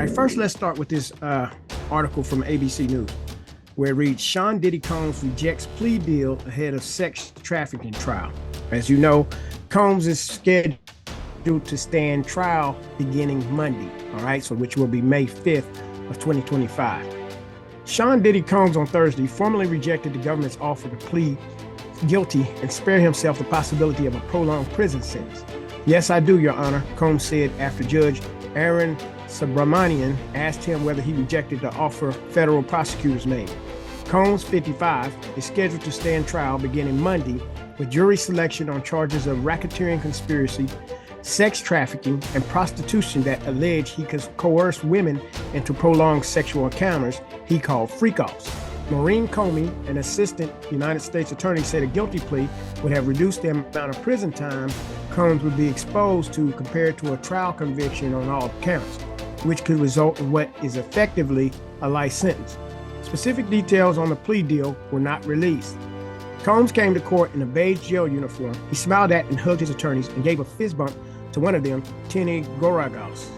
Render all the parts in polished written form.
right, first let's start with this article from ABC News, where it reads, Sean Diddy Combs rejects plea deal ahead of sex trafficking trial. As you know, Combs is scheduled to stand trial beginning Monday, all right, so which will be May 5th of 2025. Sean Diddy Combs on Thursday formally rejected the government's offer to plead guilty and spare himself the possibility of a prolonged prison sentence. Yes, I do, Your Honor, Combs said after Judge Aaron Subramanian asked him whether he rejected the offer federal prosecutors made. Combs, 55, is scheduled to stand trial beginning Monday with jury selection on charges of racketeering conspiracy, sex trafficking, and prostitution that allege he coerced women into prolonged sexual encounters he called freak-offs. Maureen Comey, an assistant United States attorney, said a guilty plea would have reduced the amount of prison time Combs would be exposed to compared to a trial conviction on all counts, which could result in what is effectively a life sentence. Specific details on the plea deal were not released. Combs came to court in a beige jail uniform. He smiled at and hugged his attorneys and gave a fist bump to one of them, Tenay Garagos,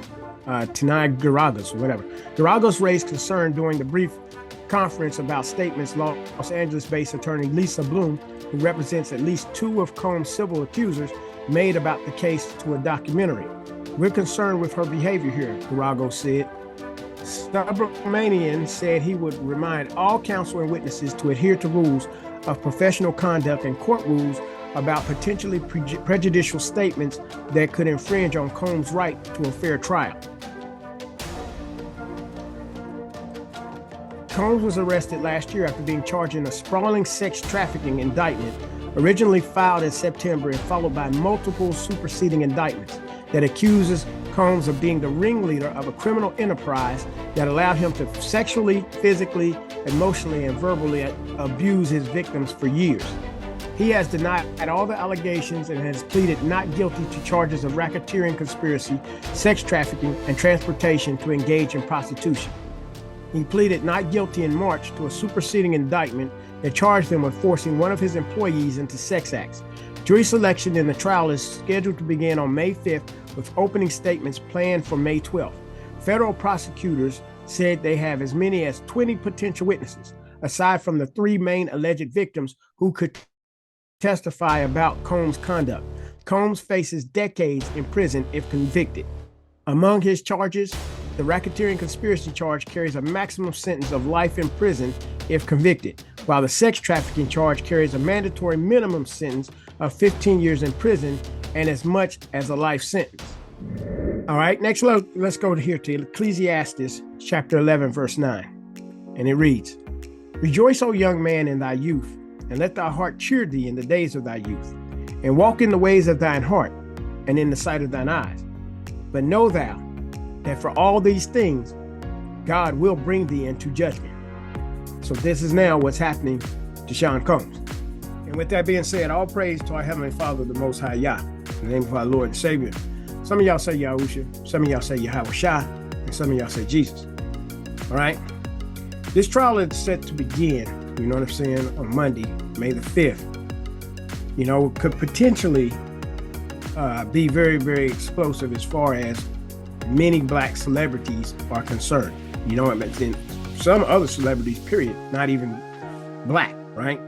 whatever. Garagos raised concern during the brief conference about statements Los Angeles-based attorney Lisa Bloom, who represents at least two of Combs' civil accusers, made about the case to a documentary. We're concerned with her behavior here, Garagos said. Subramanian said he would remind all counsel and witnesses to adhere to rules of professional conduct and court rules about potentially prejudicial statements that could infringe on Combs' right to a fair trial. Combs was arrested last year after being charged in a sprawling sex trafficking indictment, originally filed in September and followed by multiple superseding indictments that accuses Combs of being the ringleader of a criminal enterprise that allowed him to sexually, physically, emotionally, and verbally abuse his victims for years. He has denied all the allegations and has pleaded not guilty to charges of racketeering conspiracy, sex trafficking, and transportation to engage in prostitution. He pleaded not guilty in March to a superseding indictment that charged him with forcing one of his employees into sex acts. Jury selection in the trial is scheduled to begin on May 5th, with opening statements planned for May 12th. Federal prosecutors said they have as many as 20 potential witnesses, aside from the three main alleged victims who could testify about Combs' conduct. Combs faces decades in prison if convicted. Among his charges, the racketeering conspiracy charge carries a maximum sentence of life in prison if convicted, while the sex trafficking charge carries a mandatory minimum sentence of 15 years in prison and as much as a life sentence. All right, next let's go here to Ecclesiastes chapter 11, verse 9. And it reads, Rejoice, O young man, in thy youth, and let thy heart cheer thee in the days of thy youth, and walk in the ways of thine heart, and in the sight of thine eyes. But know thou that for all these things, God will bring thee into judgment. So this is now what's happening to Sean Combs. And with that being said, all praise to our Heavenly Father, the Most High Yah, in the name of our Lord and Savior. Some of y'all say Yahusha, some of y'all say Yahweh Shai, and some of y'all say Jesus. All right? This trial is set to begin, you know what I'm saying, on Monday, May the 5th. You know, could potentially be very, very explosive as far as many black celebrities are concerned. You know, and some other celebrities, period, not even black, right?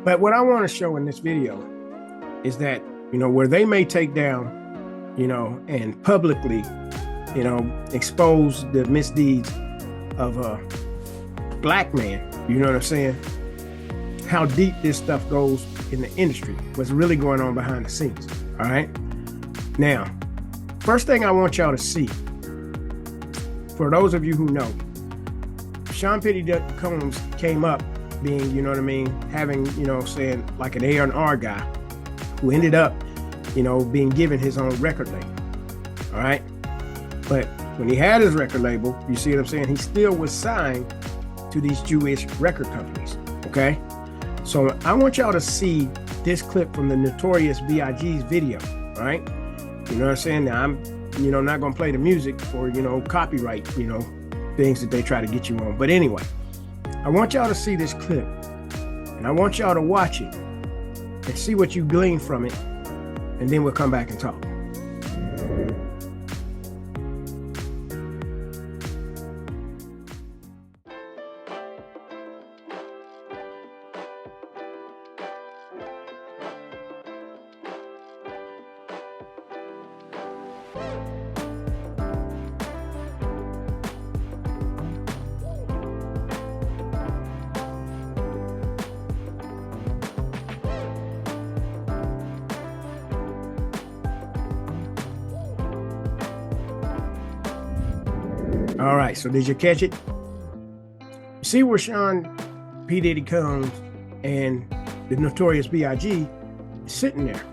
But what I want to show in this video is that, you know, where they may take down, you know, and publicly, you know, expose the misdeeds of a black man, you know what I'm saying? How deep this stuff goes in the industry, what's really going on behind the scenes, all right? Now, first thing I want y'all to see, for those of you who know, Sean Diddy Combs came up being, you know what I mean, having, you know, saying like an A&R guy who ended up, you know, being given his own record label, all right? But when he had his record label, you see what I'm saying, he still was signed to these Jewish record companies, okay? So I want y'all to see this clip from the Notorious B.I.G.'s video, all right? You know what I'm saying? Now, I'm, you know, not going to play the music for, you know, copyright, you know, things that they try to get you on. But anyway, I want y'all to see this clip, and I want y'all to watch it and see what you glean from it, and then we'll come back and talk. All right, so did you catch it? See where Sean P. Diddy comes and the Notorious B.I.G. is sitting there.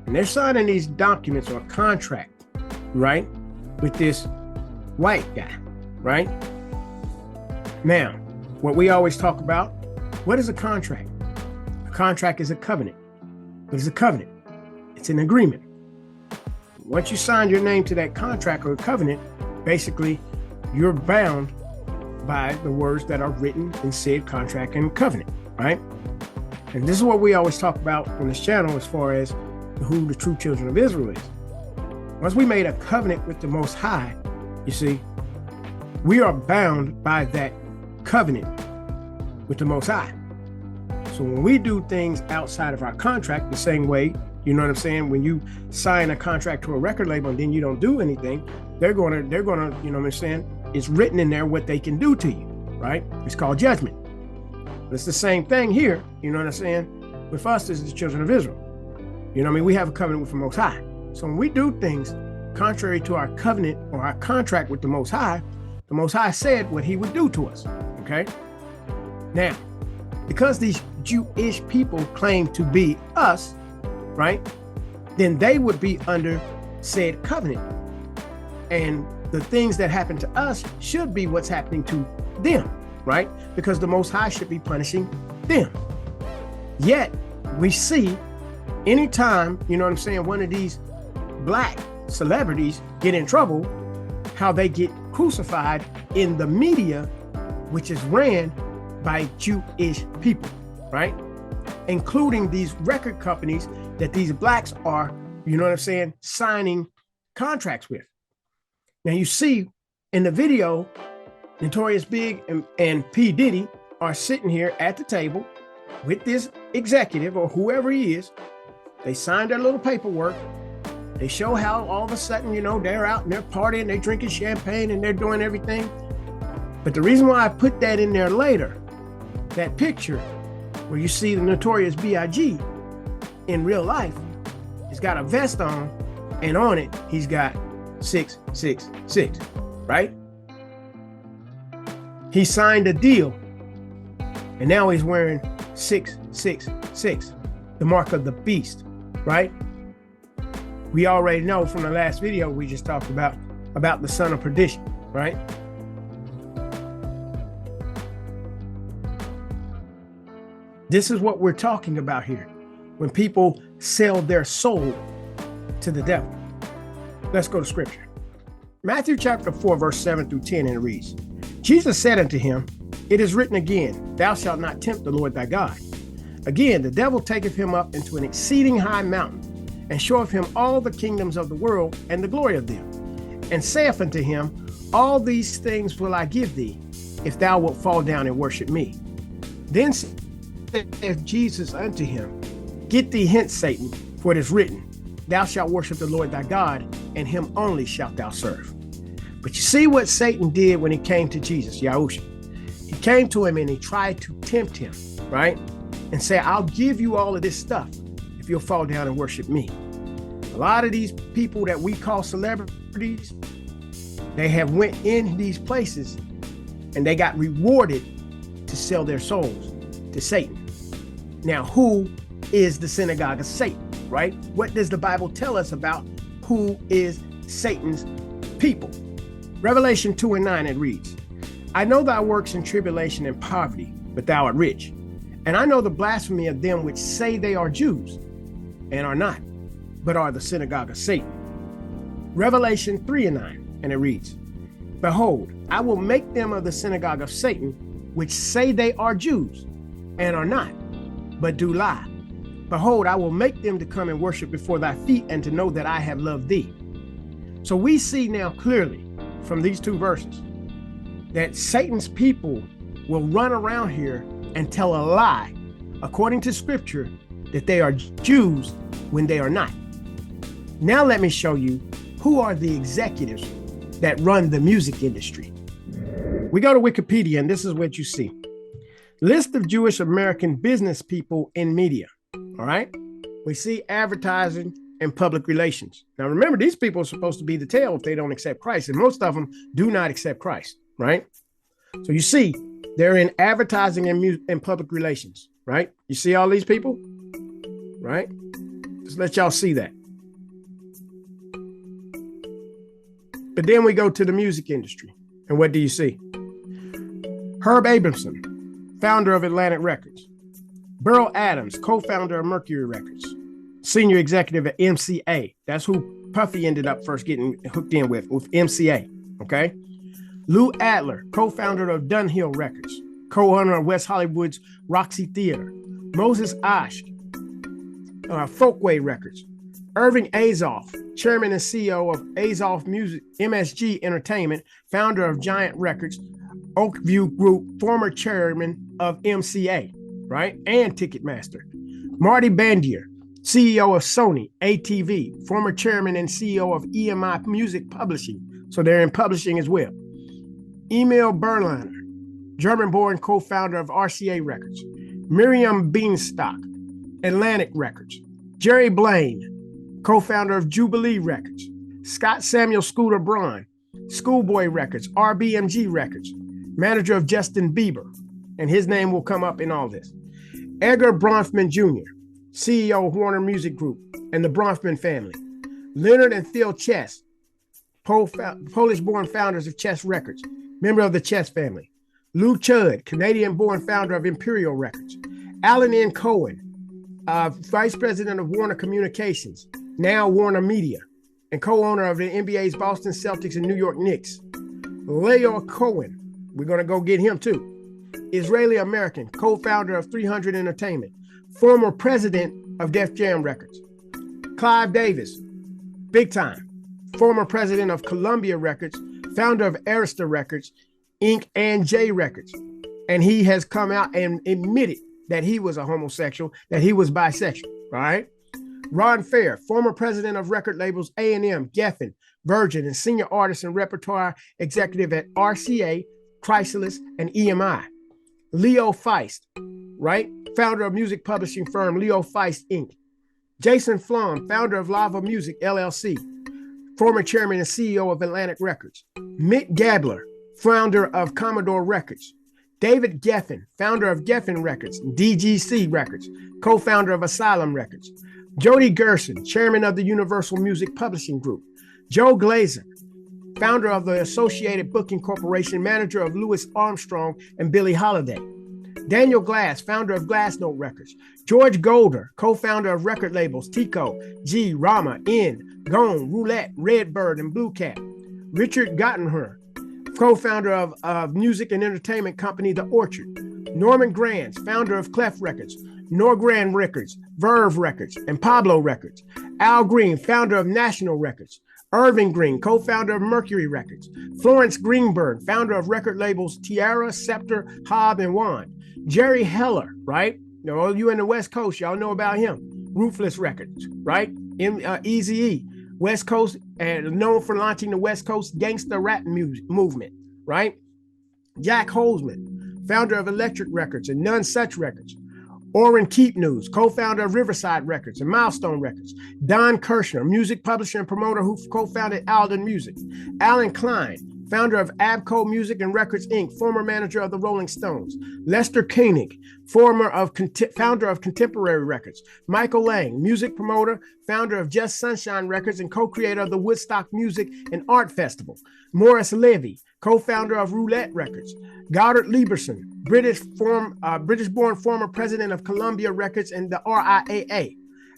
And they're signing these documents or contract, right? With this white guy, right? Now, what we always talk about, what is a contract? A contract is a covenant. What is a covenant? It's an agreement. Once you sign your name to that contract or covenant, basically, you're bound by the words that are written in said contract and covenant, right? And this is what we always talk about on this channel as far as who the true children of Israel is. Once we made a covenant with the Most High, you see, we are bound by that covenant with the Most High. So when we do things outside of our contract, the same way, you know what I'm saying? When you sign a contract to a record label and then you don't do anything, they're gonna, you know what I'm saying? It's written in there what they can do to you, right? It's called judgment. But it's the same thing here, you know what I'm saying? With us as the children of Israel. You know what I mean? We have a covenant with the Most High. So when we do things contrary to our covenant or our contract with the Most High said what he would do to us, okay? Now, because these Jewish people claim to be us, right? Then they would be under said covenant. And the things that happen to us should be what's happening to them, right? Because the Most High should be punishing them. Yet we see anytime, you know what I'm saying, one of these black celebrities get in trouble, how they get crucified in the media, which is ran by Jewish people, right? Including these record companies that these blacks are, you know what I'm saying, signing contracts with. Now you see in the video, Notorious Big and P. Diddy are sitting here at the table with this executive or whoever he is. They signed their little paperwork. They show how all of a sudden, you know, they're out and they're partying, they're drinking champagne and they're doing everything. But the reason why I put that in there later, that picture where you see the Notorious B.I.G. in real life, he's got a vest on and on it, he's got 666, right? He signed a deal and now he's wearing 666, the mark of the beast, right? We already know from the last video we just talked about the son of perdition, right? This is what we're talking about here. When people sell their soul to the devil. Let's go to scripture. Matthew chapter 4, verse 7 through 10, and it reads, Jesus said unto him, It is written again, Thou shalt not tempt the Lord thy God. Again, the devil taketh him up into an exceeding high mountain, and showeth him all the kingdoms of the world and the glory of them, and saith unto him, All these things will I give thee, if thou wilt fall down and worship me. Then saith Jesus unto him, Get thee hence, Satan, for it is written, Thou shalt worship the Lord thy God, and him only shalt thou serve. But you see what Satan did when he came to Jesus, Yahusha. He came to him and he tried to tempt him, right? And say, I'll give you all of this stuff if you'll fall down and worship me. A lot of these people that we call celebrities, they have went in these places and they got rewarded to sell their souls to Satan. Now, who is the synagogue of Satan, right? What does the Bible tell us about who is Satan's people? Revelation 2:9, it reads, I know thy works in tribulation and poverty, but thou art rich. And I know the blasphemy of them which say they are Jews and are not, but are the synagogue of Satan. Revelation 3:9, and it reads, Behold, I will make them of the synagogue of Satan, which say they are Jews and are not, but do lie. Behold, I will make them to come and worship before thy feet and to know that I have loved thee. So we see now clearly from these two verses that Satan's people will run around here and tell a lie, according to scripture, that they are Jews when they are not. Now let me show you who are the executives that run the music industry? We go to Wikipedia, and this is what you see. List of Jewish American business people in media. All right. We see advertising and public relations. Now, remember, these people are supposed to be the tail if they don't accept Christ, and most of them do not accept Christ, right? So you see, they're in advertising and public relations, right? You see all these people, right? Just let y'all see that. But then we go to the music industry, and what do you see? Herb Abramson, founder of Atlantic Records. Burl Adams, co-founder of Mercury Records. Senior executive at MCA. That's who Puffy ended up first getting hooked in with MCA, okay? Lou Adler, co-founder of Dunhill Records, co-owner of West Hollywood's Roxy Theater. Moses Osh, Folkway Records. Irving Azoff, chairman and CEO of Azoff Music, MSG Entertainment, founder of Giant Records, Oakview Group, former chairman of MCA, right? And Ticketmaster. Marty Bandier, CEO of Sony, ATV, former chairman and CEO of EMI Music Publishing. So they're in publishing as well. Emil Berliner, German-born co-founder of RCA Records. Miriam Beanstalk, Atlantic Records. Jerry Blaine, co-founder of Jubilee Records. Scott Samuel Scooter Braun, Schoolboy Records, RBMG Records. Manager of Justin Bieber, and his name will come up in all this. Edgar Bronfman Jr., CEO of Warner Music Group and the Bronfman family. Leonard and Phil Chess, Polish-born founders of Chess Records, member of the Chess family. Lou Chud, Canadian-born founder of Imperial Records. Alan N. Cohen, vice president of Warner Communications, now Warner Media, and co-owner of the NBA's Boston Celtics and New York Knicks. Leo Cohen, we're going to go get him too. Israeli-American, co-founder of 300 Entertainment, former president of Def Jam Records. Clive Davis, big time, former president of Columbia Records, founder of Arista Records, Inc. and J Records. And he has come out and admitted that he was a homosexual, that he was bisexual, right? Ron Fair, former president of record labels A&M, Geffen, Virgin, and senior artist and repertoire executive at RCA, Chrysalis, and EMI. Leo Feist, right? Founder of music publishing firm Leo Feist, Inc. Jason Flom, founder of Lava Music, LLC. Former chairman and CEO of Atlantic Records. Mick Gabler, founder of Commodore Records. David Geffen, founder of Geffen Records, DGC Records, co-founder of Asylum Records. Jody Gerson, chairman of the Universal Music Publishing Group. Joe Glazer, founder of the Associated Booking Corporation, manager of Louis Armstrong and Billie Holiday. Daniel Glass, founder of Glassnote Records. George Golder, co-founder of record labels Tico, G, Rama, N, Gone, Roulette, Redbird, and Blue Cat. Richard Gottenher, co-founder of music and entertainment company The Orchard. Norman Granz, founder of Clef Records, Norgran Records, Verve Records, and Pablo Records. Al Green, founder of National Records. Irving Green, co-founder of Mercury Records. Florence Greenberg, founder of record labels Tiara, Scepter, Hobb, and Wand. Jerry Heller, right? Now, all you in the West Coast, y'all know about him. Ruthless Records, right? Eazy-E, West Coast, and known for launching the West Coast gangster rap movement, right? Jack Holzman, founder of Electric Records and None Such Records. Orrin Keepnews, co-founder of Riverside Records and Milestone Records. Don Kirshner, music publisher and promoter who co-founded Alden Music. Alan Klein, founder of Abco Music and Records, Inc., former manager of the Rolling Stones. Lester Koenig, founder of Contemporary Records. Michael Lang, music promoter, founder of Just Sunshine Records and co-creator of the Woodstock Music and Art Festival. Morris Levy, co-founder of Roulette Records. Goddard Lieberson, British-born former president of Columbia Records and the RIAA.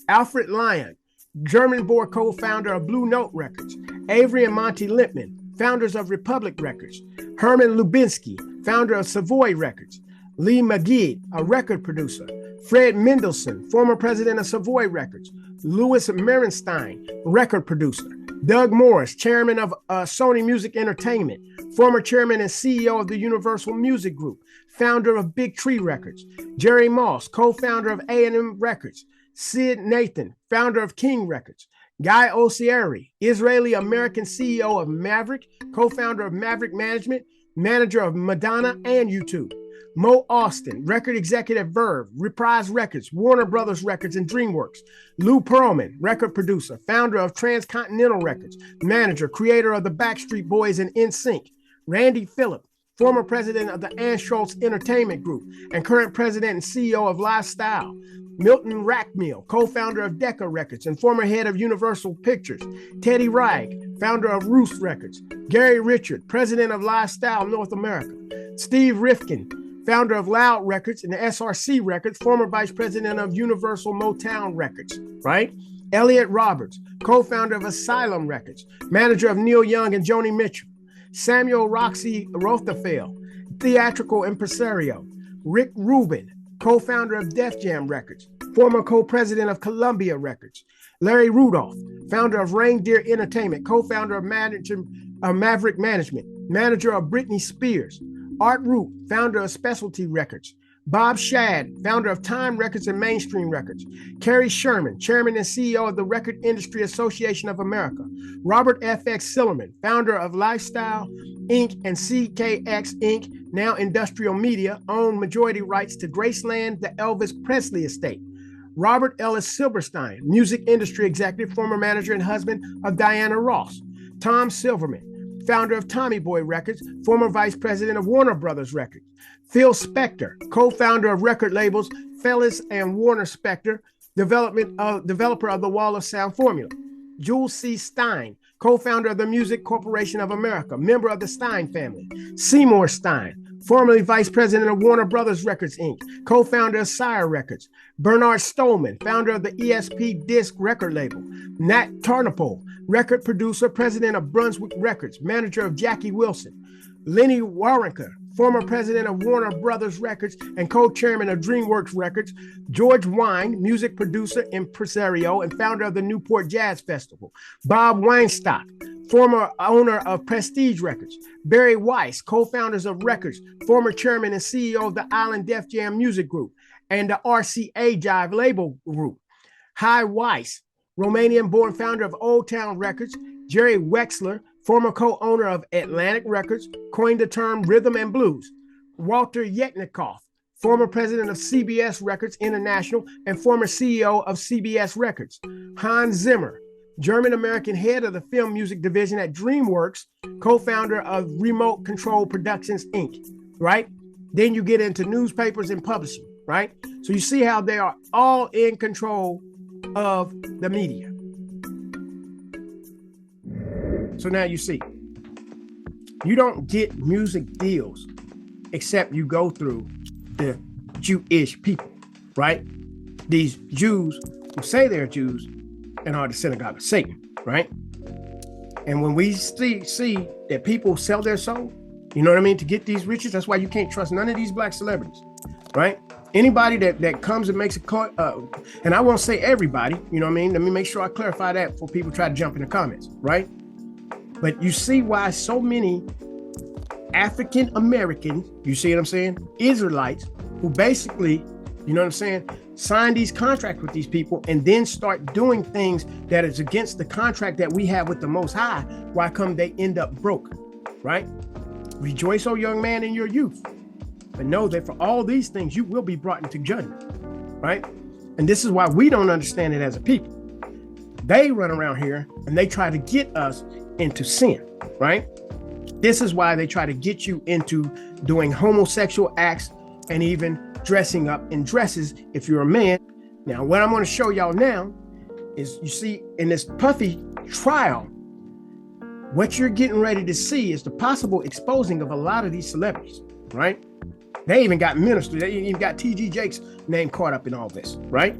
Alfred Lyon, German-born co-founder of Blue Note Records. Avery and Monty Lippman, founders of Republic Records. Herman Lubinsky, founder of Savoy Records. Lee Magid, a record producer. Fred Mendelsohn, former president of Savoy Records. Louis Merenstein, record producer. Doug Morris, chairman of Sony Music Entertainment, former chairman and CEO of the Universal Music Group, founder of Big Tree Records. Jerry Moss, co-founder of A&M Records. Sid Nathan, founder of King Records. Guy Osieri, Israeli-American CEO of Maverick, co-founder of Maverick Management, manager of Madonna and YouTube. Mo Austin, record executive Verve, Reprise Records, Warner Brothers Records, and DreamWorks. Lou Pearlman, record producer, founder of Transcontinental Records, manager, creator of the Backstreet Boys and NSYNC. Randy Phillip, former president of the Ann Schultz Entertainment Group and current president and CEO of Lifestyle. Milton Rackmill, co-founder of Decca Records and former head of Universal Pictures. Teddy Reich, founder of Roost Records. Gary Richard, president of Lifestyle North America. Steve Rifkin, founder of Loud Records and SRC Records, former vice president of Universal Motown Records, right? Elliot Roberts, co-founder of Asylum Records, manager of Neil Young and Joni Mitchell. Samuel Roxy Rothafel, theatrical impresario. Rick Rubin, co-founder of Def Jam Records, former co-president of Columbia Records. Larry Rudolph, founder of Reindeer Entertainment, co-founder of Maverick Management, manager of Britney Spears. Art Root, founder of Specialty Records. Bob Shad, founder of Time Records and Mainstream Records. Kerry Sherman, chairman and CEO of the Record Industry Association of America. Robert F.X. Sillerman, founder of Lifestyle Inc. and CKX Inc., now Industrial Media, owned majority rights to Graceland, the Elvis Presley estate. Robert Ellis Silberstein, music industry executive, former manager and husband of Diana Ross. Tom Silverman, founder of Tommy Boy Records, former vice president of Warner Brothers Records. Phil Spector, co-founder of record labels Fellis and Warner Spector, developer of the Wall of Sound formula. Jules C. Stein, co-founder of the Music Corporation of America, member of the Stein family. Seymour Stein, formerly vice president of Warner Brothers Records, Inc., co-founder of Sire Records. Bernard Stolman, founder of the ESP Disc record label. Nat Tarnopol, record producer, president of Brunswick Records, manager of Jackie Wilson. Lenny Waronker, former president of Warner Brothers Records and co-chairman of DreamWorks Records. George Wine, music producer, impresario, and founder of the Newport Jazz Festival. Bob Weinstock, former owner of Prestige Records. Barry Weiss, co-founders of Records, former chairman and CEO of the Island Def Jam Music Group and the RCA Jive Label Group. Hy Weiss, Romanian-born founder of Old Town Records. Jerry Wexler, former co-owner of Atlantic Records, coined the term rhythm and blues. Walter Yetnikoff, former president of CBS Records International and former CEO of CBS Records. Hans Zimmer, German-American head of the film music division at DreamWorks, co-founder of Remote Control Productions, Inc., right? Then you get into newspapers and publishing, right? So you see how they are all in control of the media. So now you see, you don't get music deals except you go through the Jewish people, right? These Jews who say they're Jews and are the synagogue of Satan, right? And when we see that people sell their soul, you know what I mean, to get these riches, that's why you can't trust none of these black celebrities, right? Anybody that comes and makes a and I won't say everybody, you know what I mean? Let me make sure I clarify that before people try to jump in the comments, right? But you see why so many African Americans, you see what I'm saying, Israelites, who basically, you know what I'm saying, sign these contracts with these people and then start doing things that is against the contract that we have with the Most High. Why come they end up broke, right? Rejoice, O young man, in your youth, but know that for all these things you will be brought into judgment, right? And this is why we don't understand it as a people. They run around here and they try to get us into sin, right? This is why they try to get you into doing homosexual acts and even dressing up in dresses if you're a man. Now, what I'm going to show y'all now is, you see, in this Puffy trial, what you're getting ready to see is the possible exposing of a lot of these celebrities, right? They even got ministers. They even got T.G. Jakes' name caught up in all this, right?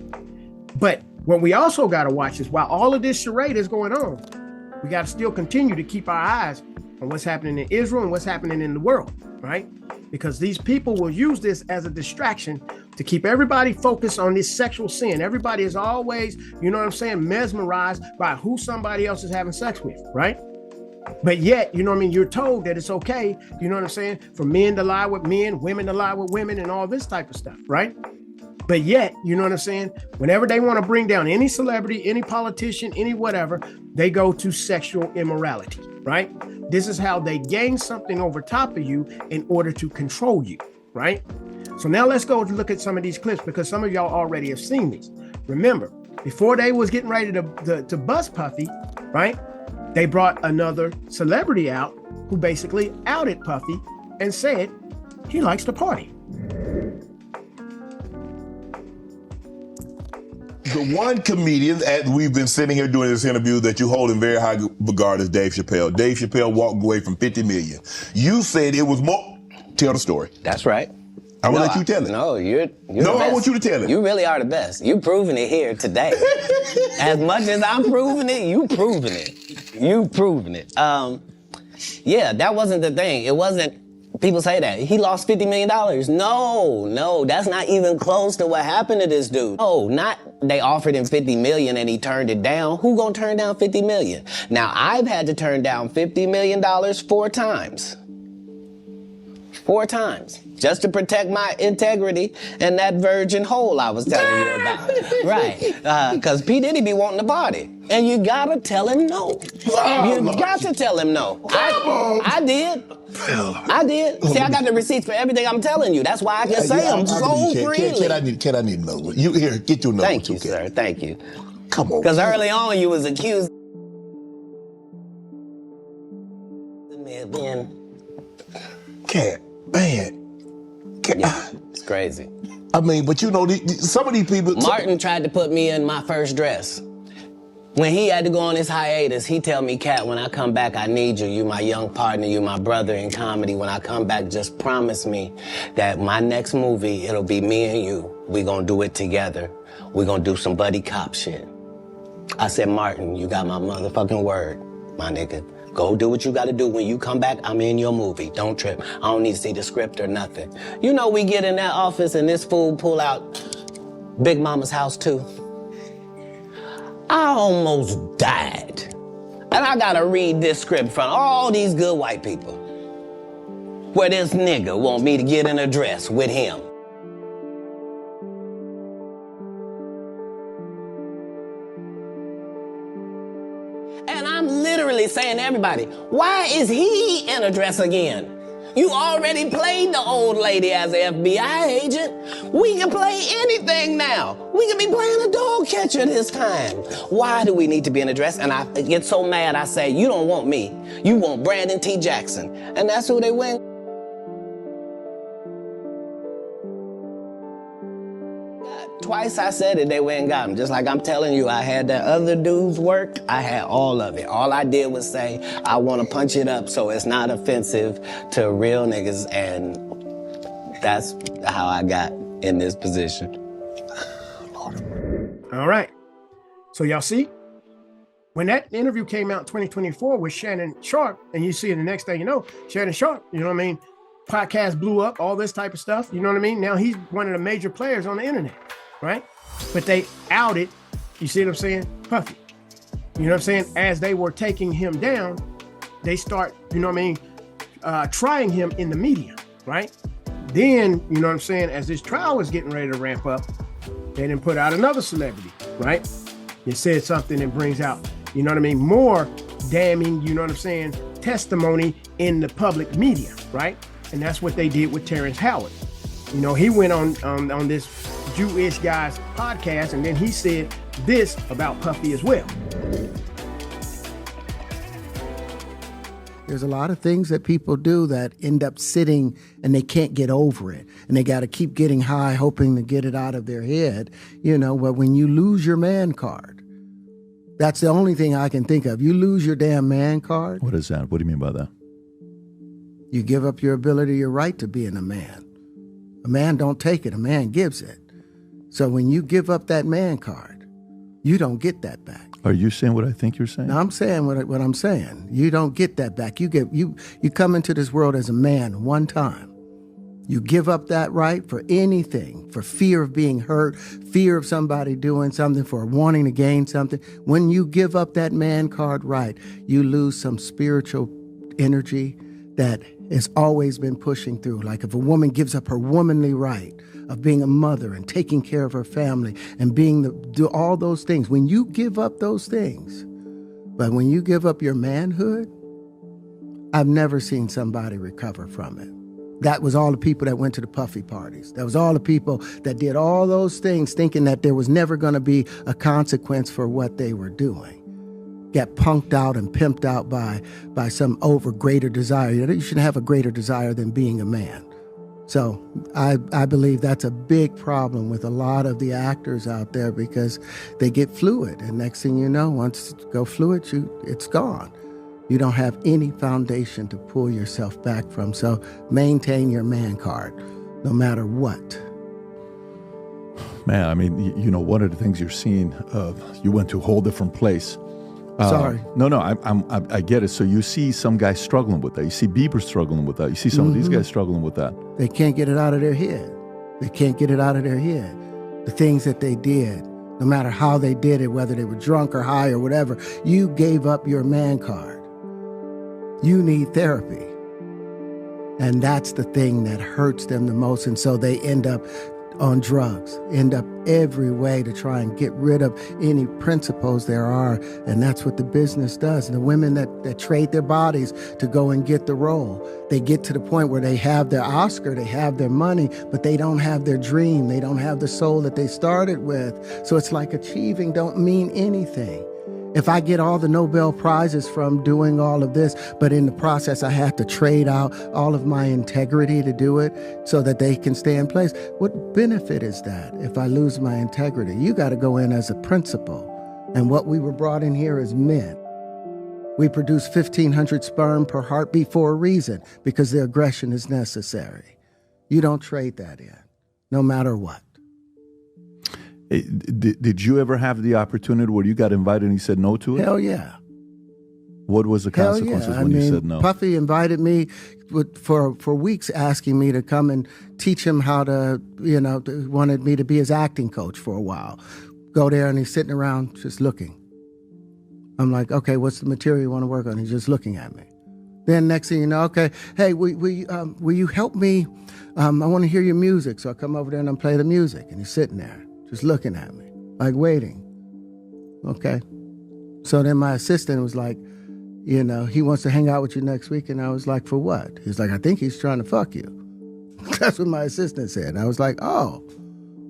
But what we also got to watch is, while all of this charade is going on, we got to still continue to keep our eyes on what's happening in Israel and what's happening in the world, right? Because these people will use this as a distraction to keep everybody focused on this sexual sin. Everybody is always, you know what I'm saying, mesmerized by who somebody else is having sex with, right? But yet, you know what I mean, you're told that it's okay, you know what I'm saying, for men to lie with men, women to lie with women, and all this type of stuff, right? But yet, you know what I'm saying? Whenever they want to bring down any celebrity, any politician, any whatever, they go to sexual immorality, right? This is how they gain something over top of you in order to control you, right? So now let's go look at some of these clips because some of y'all already have seen these. Remember, before they was getting ready to bust Puffy, right? They brought another celebrity out who basically outed Puffy and said he likes to party. The one comedian, as we've been sitting here doing this interview, that you hold in very high regard is Dave Chappelle. Dave Chappelle walked away from $50 million. You said it was more. Tell the story. That's right. I will let you tell it. No, you're No, the best. I want you to tell it. You really are the best. You're proving it here today. As much as I'm proving it, you proving it. You proving it. Yeah, that wasn't the thing. It wasn't. People say that. He lost $50 million. No, that's not even close to what happened to this dude. No, not they offered him $50 million and he turned it down. Who gonna turn down $50 million? Now, I've had to turn down $50 million 4 times. 4 times. Just to protect my integrity and that virgin hole I was telling you about. Right. Because P. Diddy be wanting to party. And you gotta tell him no. You got to tell him no. I did. I did. See, I got the receipts for everything I'm telling you. That's why I can say them so freely. Can I need another one? You here, get your number. Thank you, sir. Thank you. Come on. Because early on you was accused of being... Cat, man. Yeah, it's crazy. I mean, but you know, some of these people... Martin tried to put me in my first dress. When he had to go on his hiatus, he tell me, Cat, when I come back, I need you. You my young partner, you my brother in comedy. When I come back, just promise me that my next movie, it'll be me and you. We gonna do it together. We gonna do some buddy cop shit. I said, Martin, you got my motherfucking word, my nigga. Go do what you gotta do. When you come back, I'm in your movie. Don't trip. I don't need to see the script or nothing. You know, we get in that office and this fool pull out Big Mama's House 2. I almost died. And I gotta read this script from all these good white people. Where this nigga want me to get in a dress with him. And I'm literally saying to everybody, why is he in a dress again? You already played the old lady as an FBI agent. We can play anything now. We can be playing a dog catcher this time. Why do we need to be in a dress? And I get so mad, I say, you don't want me. You want Brandon T. Jackson. And that's who they went. Twice I said it, they went and got him. Just like I'm telling you, I had that other dude's work. I had all of it. All I did was say, I want to punch it up so it's not offensive to real niggas. And that's how I got in this position. All right. So y'all see, when that interview came out in 2024 with Shannon Sharpe, and you see it the next thing you know, Shannon Sharpe, you know what I mean? Podcast blew up, all this type of stuff. You know what I mean? Now he's one of the major players on the internet. Right? But they outed, you see what I'm saying? Puffy. You know what I'm saying? As they were taking him down, they start, you know what I mean, trying him in the media, right? Then, you know what I'm saying, as this trial was getting ready to ramp up, they didn't put out another celebrity, right? They said something that brings out, you know what I mean, more damning, you know what I'm saying, testimony in the public media, right? And that's what they did with Terrence Howard. You know, he went on this Jewish guy's podcast, and then he said this about Puffy as well. There's a lot of things that people do that end up sitting and they can't get over it. And they got to keep getting high, hoping to get it out of their head. You know, but when you lose your man card, that's the only thing I can think of. You lose your damn man card. What is that? What do you mean by that? You give up your ability, your right to being a man. A man don't take it, a man gives it. So when you give up that man card, you don't get that back. Are you saying what I think you're saying? No, I'm saying what I'm saying. You don't get that back. You come into this world as a man one time. You give up that right for anything, for fear of being hurt, fear of somebody doing something, for wanting to gain something. When you give up that man card right, you lose some spiritual energy that has always been pushing through. Like if a woman gives up her womanly right of being a mother and taking care of her family and do all those things, when you give up those things, but when you give up your manhood, I've never seen somebody recover from it. That was all the people that went to the puffy parties. That was all the people that did all those things thinking that there was never going to be a consequence for what they were doing. Got punked out and pimped out by some greater desire. You shouldn't have a greater desire than being a man. So I believe that's a big problem with a lot of the actors out there because they get fluid. And next thing you know, once you go fluid, it's gone. You don't have any foundation to pull yourself back from. So maintain your man card, no matter what. Man, I mean, one of the things you're seeing, you went to a whole different place. Sorry. No, I get it. So you see some guys struggling with that. You see Bieber struggling with that. You see some of these guys struggling with that. They can't get it out of their head. They can't get it out of their head. The things that they did, no matter how they did it, whether they were drunk or high or whatever, you gave up your man card. You need therapy. And that's the thing that hurts them the most. And so they end up on drugs, end up every way to try and get rid of any principles there are. And that's what the business does. And the women that trade their bodies to go and get the role, they get to the point where they have their Oscar, they have their money, but they don't have their dream. They don't have the soul that they started with. So it's like achieving don't mean anything. If I get all the Nobel Prizes from doing all of this, but in the process I have to trade out all of my integrity to do it so that they can stay in place, what benefit is that if I lose my integrity? You got to go in as a principal. And what we were brought in here as men. We produce 1,500 sperm per heartbeat for a reason, because the aggression is necessary. You don't trade that in, no matter what. Did you ever have the opportunity where you got invited and you said no to it? Hell yeah. What was the consequences when you said no? Puffy invited me for weeks, asking me to come and teach him how to, wanted me to be his acting coach for a while. Go there and he's sitting around just looking. I'm like, okay, what's the material you want to work on? He's just looking at me. Then next thing you know, okay, hey, will you help me? I want to hear your music. So I come over there and I play the music. And he's sitting there just looking at me, like waiting. Okay. So then my assistant was like, he wants to hang out with you next week. And I was like, for what? He's like, I think he's trying to fuck you. That's what my assistant said. And I was like, oh,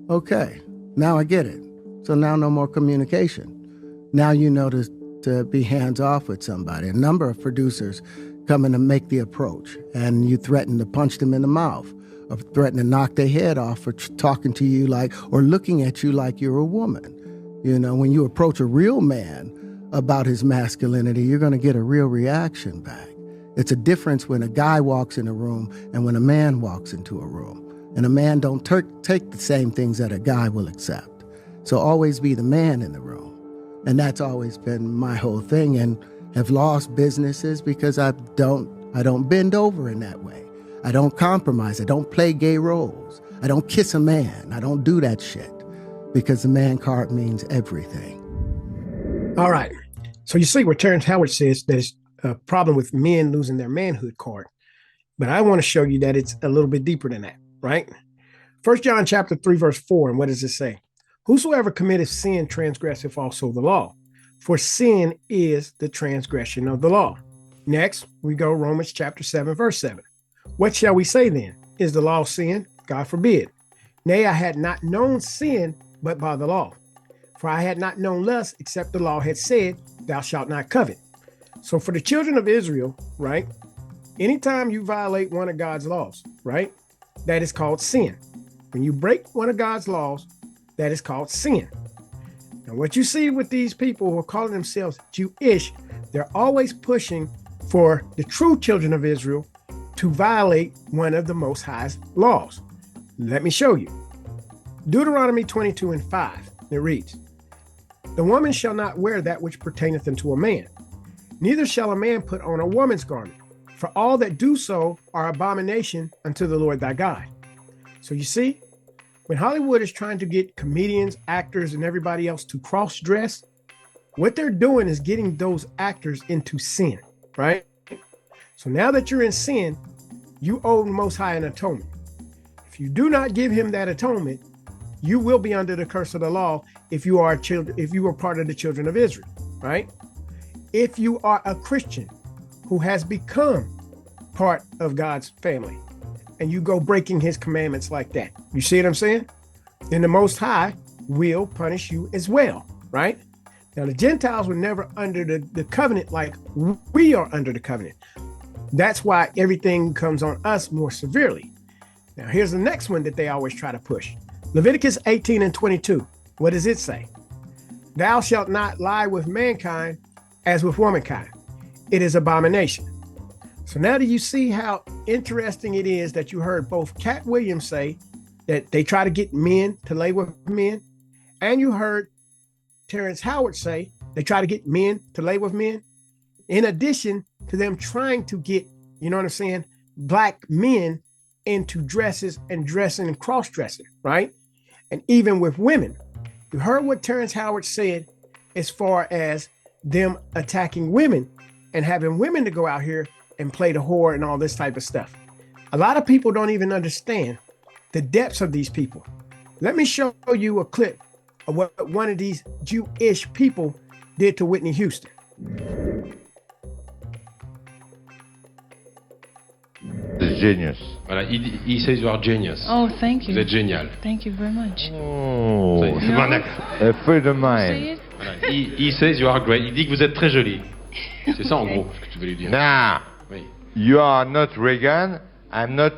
okay. Now I get it. So now no more communication. Now you know to be hands off with somebody. A number of producers come in to make the approach, and you threaten to punch them in the mouth, or threaten to knock their head off for talking to you or looking at you like you're a woman. When you approach a real man about his masculinity, you're going to get a real reaction back. It's a difference when a guy walks in a room and when a man walks into a room. And a man don't take the same things that a guy will accept. So always be the man in the room. And that's always been my whole thing, and have lost businesses because I don't bend over in that way. I don't compromise. I don't play gay roles. I don't kiss a man. I don't do that shit, because the man card means everything. All right. So you see where Terrence Howard says there's a problem with men losing their manhood card. But I want to show you that it's a little bit deeper than that, right? 1 John chapter 3, verse 4. And what does it say? Whosoever committeth sin transgresseth also the law, for sin is the transgression of the law. Next, we go Romans chapter 7, verse 7. What shall we say then? Is the law sin? God forbid. Nay, I had not known sin but by the law. For I had not known lust, except the law had said, thou shalt not covet. So for the children of Israel, right, anytime you violate one of God's laws, right, that is called sin. When you break one of God's laws, that is called sin. Now, what you see with these people who are calling themselves Jewish, they're always pushing for the true children of Israel to violate one of the Most High's laws. Let me show you. Deuteronomy 22 and 5, it reads, the woman shall not wear that which pertaineth unto a man, neither shall a man put on a woman's garment, for all that do so are abomination unto the Lord thy God. So you see, when Hollywood is trying to get comedians, actors, and everybody else to cross-dress, what they're doing is getting those actors into sin, right? So now that you're in sin, you owe the Most High an atonement. If you do not give him that atonement, you will be under the curse of the law if you are part of the children of Israel, right? If you are a Christian who has become part of God's family and you go breaking his commandments like that, you see what I'm saying? Then the Most High will punish you as well, right? Now, the Gentiles were never under the covenant like we are under the covenant. That's why everything comes on us more severely. Now, here's the next one that they always try to push. Leviticus 18:22. What does it say? Thou shalt not lie with mankind as with womankind. It is abomination. So now do you see how interesting it is that you heard both Cat Williams say that they try to get men to lay with men, and you heard Terrence Howard say they try to get men to lay with men, in addition to them trying to get, you know what I'm saying, black men into dresses and dressing and cross-dressing, right? And even with women. You heard what Terrence Howard said as far as them attacking women and having women to go out here and play the whore and all this type of stuff. A lot of people don't even understand the depths of these people. Let me show you a clip of what one of these Jewish people did to Whitney Houston. The genius. Voilà, he says you are genius. Oh, thank you. Vous êtes génial. Thank you very much. Oh, C'est bon, d'accord. a friend of Say mine. it. Voilà, he says you are great. Il dit que vous êtes très jolie. C'est ça en gros ce que tu veux lui dire. Nah, Oui. you are not Reagan, I'm not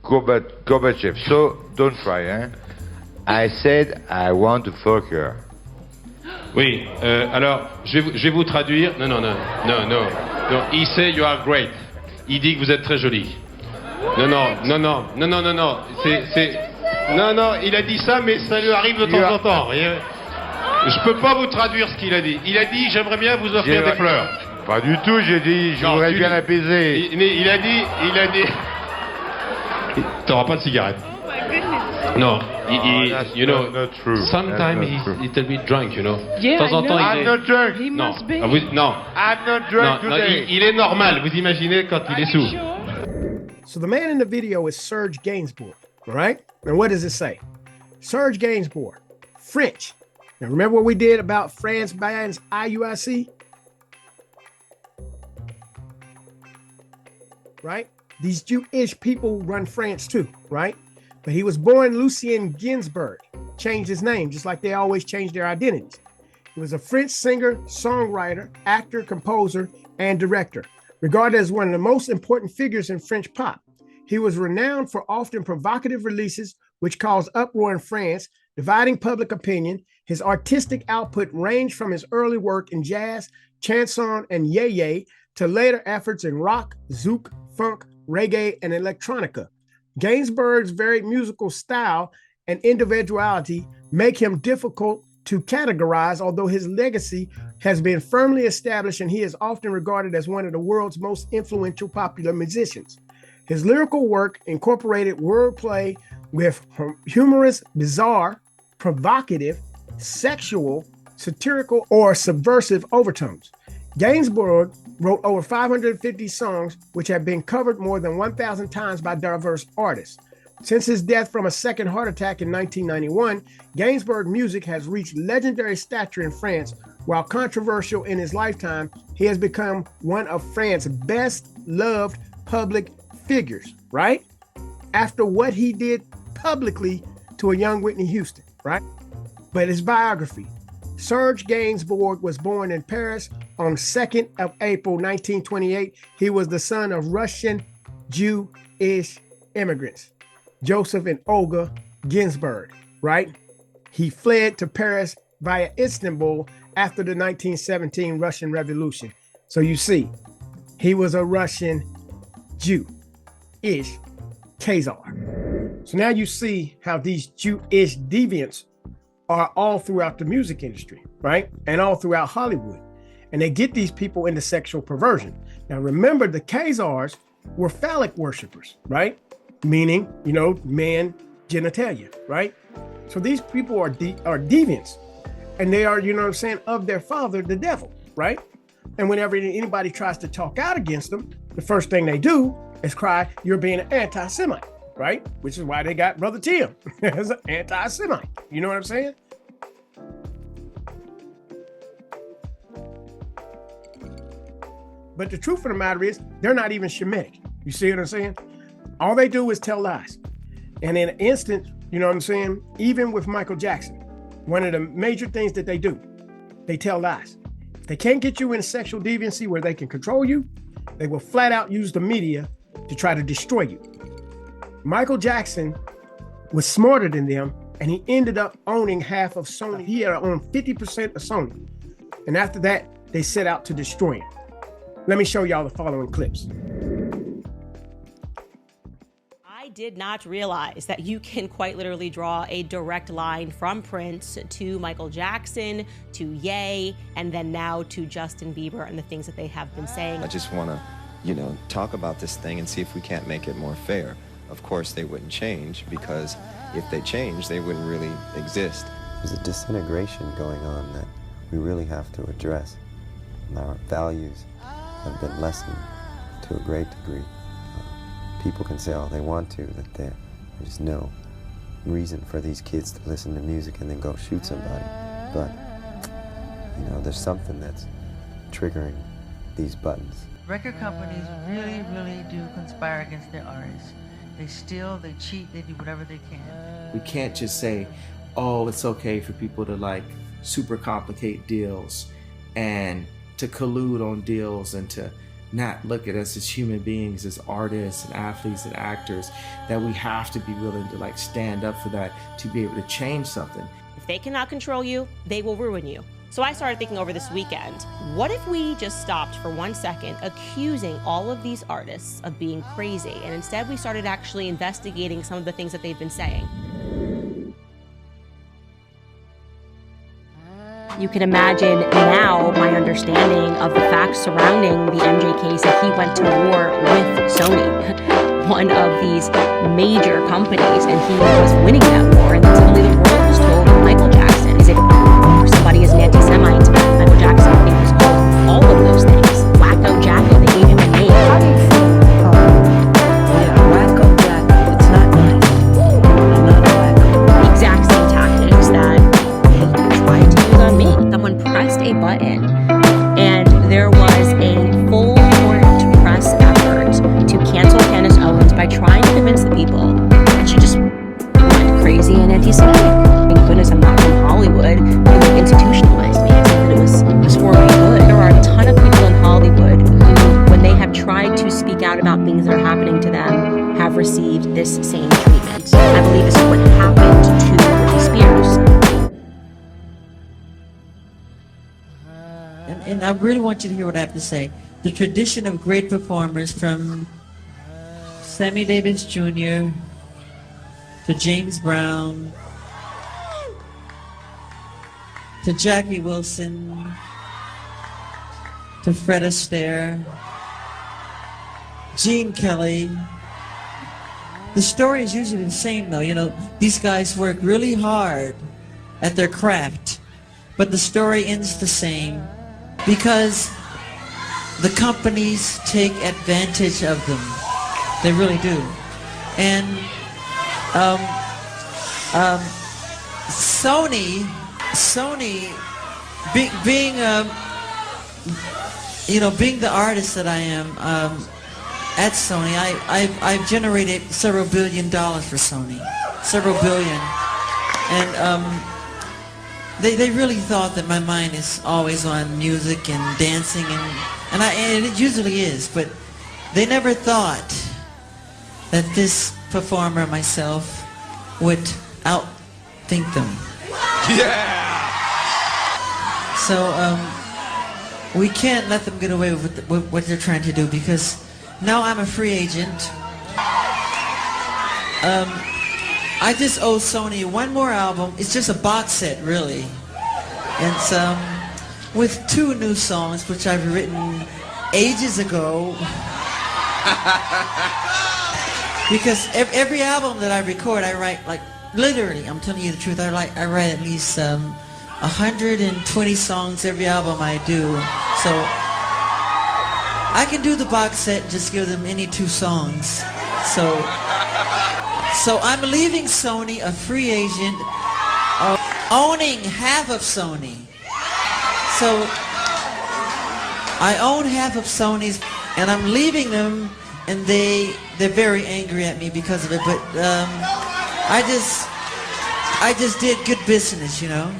Gorbachev, so don't try, eh? I said I want to fuck her. Oui, alors je vais vous traduire. Non. He say you are great. Il dit que vous êtes très jolie. Non. Non, il a dit ça, mais ça lui arrive de temps en temps. Je peux pas vous traduire ce qu'il a dit. Il a dit j'aimerais bien vous offrir des fleurs. Pas du tout, j'ai dit, je voudrais bien l'apaiser. Il a dit. T'auras pas de cigarette. Oh my goodness. Non, That's you know, not true. sometimes That's he's not true. a little bit drunk, you know. Yeah, De temps en I temps, know. il I'm est... not drunk. He Non, must be. non, I'm not drunk non, today. il est normal. Vous imaginez quand il est Are you sous. sure? So the man in the video is Serge Gainsbourg, all right? And what does it say? Serge Gainsbourg, French. Now remember what we did about France bands IUIC? Right? These Jewish people run France too, right? But he was born Lucien Ginsburg, changed his name, just like they always change their identities. He was a French singer, songwriter, actor, composer, and director, regarded as one of the most important figures in French pop. He was renowned for often provocative releases, which caused uproar in France, dividing public opinion. His artistic output ranged from his early work in jazz, chanson, and yeye to later efforts in rock, zouk, funk, reggae, and electronica. Gainsbourg's varied musical style and individuality make him difficult to categorize, although his legacy has been firmly established and he is often regarded as one of the world's most influential popular musicians. His lyrical work incorporated wordplay with humorous, bizarre, provocative, sexual, satirical, or subversive overtones. Gainsbourg wrote over 550 songs, which have been covered more than 1,000 times by diverse artists. Since his death from a second heart attack in 1991, Gainsbourg music has reached legendary stature in France. While controversial in his lifetime, he has become one of France's best loved public figures, right? After what he did publicly to a young Whitney Houston, right? But his biography, Serge Gainsbourg was born in Paris on 2nd of April, 1928. He was the son of Russian Jewish immigrants, Joseph and Olga Ginsburg, right? He fled to Paris via Istanbul after the 1917 Russian Revolution. So you see, he was a Russian Jew-ish Khazar. So now you see how these Jewish deviants are all throughout the music industry, right? And all throughout Hollywood. And they get these people into sexual perversion. Now remember, the Khazars were phallic worshipers, right? Meaning, man genitalia, right? So these people are deviants. And they are, of their father, the devil, right? And whenever anybody tries to talk out against them, the first thing they do is cry, "You're being an anti-Semite," right? Which is why they got Brother Tim as an anti-Semite. You know what I'm saying? But the truth of the matter is, they're not even Shemitic. You see what I'm saying? All they do is tell lies. And in an instant, you know what I'm saying? Even with Michael Jackson, one of the major things that they do, they tell lies. If they can't get you in sexual deviancy where they can control you, they will flat out use the media to try to destroy you. Michael Jackson was smarter than them, and he ended up owning half of Sony. He had owned 50% of Sony. And after that, they set out to destroy him. Let me show y'all the following clips. I did not realize that you can quite literally draw a direct line from Prince to Michael Jackson, to Ye, and then now to Justin Bieber and the things that they have been saying. I just want to, talk about this thing and see if we can't make it more fair. Of course, they wouldn't change, because if they changed, they wouldn't really exist. There's a disintegration going on that we really have to address. Our values have been lessened to a great degree. People can say all they want to, that there's no reason for these kids to listen to music and then go shoot somebody. But, there's something that's triggering these buttons. Record companies really, really do conspire against their artists. They steal, they cheat, they do whatever they can. We can't just say, oh, it's okay for people to super complicate deals and to collude on deals and to not look at us as human beings, as artists and athletes and actors, that we have to be willing to stand up for that to be able to change something. If they cannot control you, they will ruin you. So I started thinking over this weekend, what if we just stopped for 1 second accusing all of these artists of being crazy, and instead we started actually investigating some of the things that they've been saying? You can imagine now my understanding of the facts surrounding the MJ case, that he went to war with Sony, one of these major companies, and he was winning that war, and then suddenly the world was told Michael Jackson is or somebody is an anti-Semite. Michael Jackson, it was all of those things. Wacko Jacko, they gave him a name. How do you feel? Wacko Jacko, it's not nice. I'm not a wacko. The exact same tactics that they tried to use on me. Someone pressed a button, and there was a full court press effort to cancel Candace Owens by trying to convince the people that she just went crazy and anti-Semitic. Thank goodness I'm not from Hollywood. They institutionalized me as if it was for my good. There are a ton of people in Hollywood who, when they have tried to speak out about things that are happening to them, have received this same treatment. I believe this is what happened to Britney Spears. And I really want you to hear what I have to say. The tradition of great performers, from Sammy Davis Jr. to James Brown to Jackie Wilson to Fred Astaire, Gene Kelly. The story is usually the same though. These guys work really hard at their craft, but the story ends the same because the companies take advantage of them. They really do. And Sony, being the artist that I am at Sony, I've generated several $1 billion for Sony, several billion, and they really thought that my mind is always on music and dancing, and it usually is, but they never thought that this performer, myself, would outthink them. Yeah! So we can't let them get away with what they're trying to do, because now I'm a free agent. I just owe Sony one more album. It's just a box set, really. It's with 2 new songs, which I've written ages ago. Because every album that I record, I write, literally, I'm telling you the truth, I write at least 120 songs every album I do. So I can do the box set and just give them any 2 songs. So I'm leaving Sony a free agent, owning half of Sony. So I own half of Sony's, and I'm leaving them, and they're very angry at me because of it. But I just did good business, you know.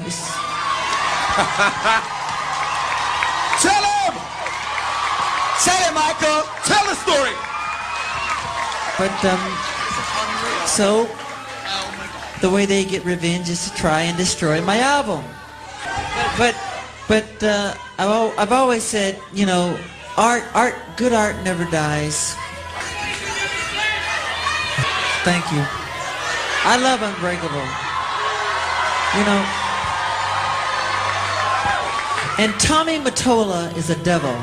Tell him! Say it, Michael! Tell the story! But, so, the way they get revenge is to try and destroy my album. But I've always said, you know, good art never dies. Thank you. I love Unbreakable. You know, and Tommy Mottola is a devil.